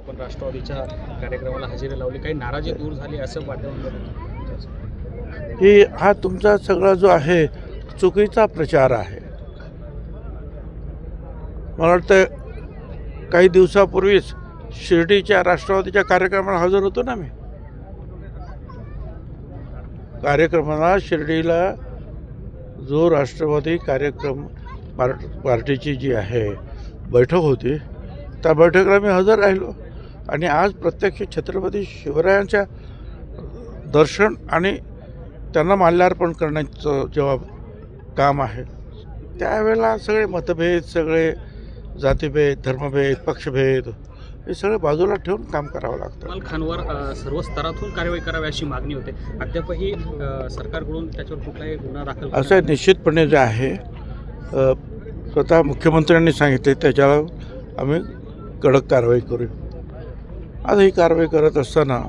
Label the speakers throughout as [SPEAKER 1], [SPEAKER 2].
[SPEAKER 1] आपण राष्ट्रवादीच्या कार्यक्रमाला हजेरी लावली, काही नाराजी दूर झाली असं वाटतं?
[SPEAKER 2] की हा तुमचा सगळा जो आहे चुकीचा प्रचार आहे. मला वाटतं काही दिवसापूर्वीच शिर्डीच्या राष्ट्रवादीच्या कार्यक्रमाला हजर होतो ना मी. कार्यक्रमाला शिर्डीला जो राष्ट्रवादी कार्यक्रम पार्टीची जी आहे बैठक होती, त्या बैठकीला मी हजर राहिलो आणि आज प्रत्यक्ष छत्रपती शिवरायांच्या दर्शन आणि त्यांना माल्यार्पण करण्याचं जेव्हा काम आहे, त्यावेळेला सगळे मतभेद, सगळे जातीभेद, धर्मभेद, पक्षभेद हे सगळे बाजूला ठेवून काम करावं लागतं.
[SPEAKER 1] कमाल खानवर सर्व स्तरातून कारवाई करावी अशी मागणी होते. अद्यापही सरकारकडून त्याच्यावर कुठलाही गुन्हा दाखल
[SPEAKER 2] असं निश्चितपणे जे आहे स्वतः मुख्यमंत्र्यांनी सांगितले त्याच्यावर आम्ही कडक कारवाई करू. आज ही कारवाई करत असताना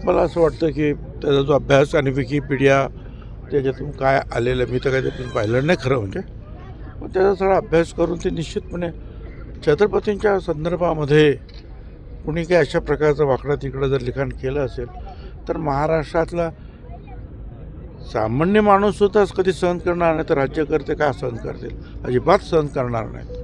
[SPEAKER 2] मला असं वाटतं की त्याचा जो अभ्यास आणि विकिपीडिया त्याच्यातून काय आलेलं मी तर काही त्यातून पाहिलं नाही खरं म्हणजे, पण त्याचा सगळा अभ्यास करून ते निश्चितपणे छत्रपतींच्या संदर्भामध्ये कुणी काही अशा प्रकारचं वाकडं तिकडं जर लिखाण केलं असेल तर महाराष्ट्रातला सामान्य माणूससुद्धा कधी सहन करणार नाही, तर राज्यकर्ते काय सहन करतील? अजिबात सहन करणार नाहीत.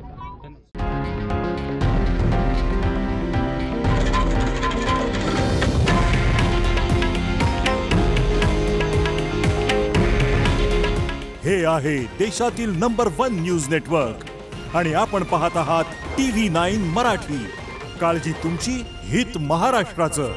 [SPEAKER 3] हे आहे देशातील नंबर 1 न्यूज नेटवर्क आणि आपण पाहत आहात TV9 मराठी. काळजी तुमची, हित महाराष्ट्राचं.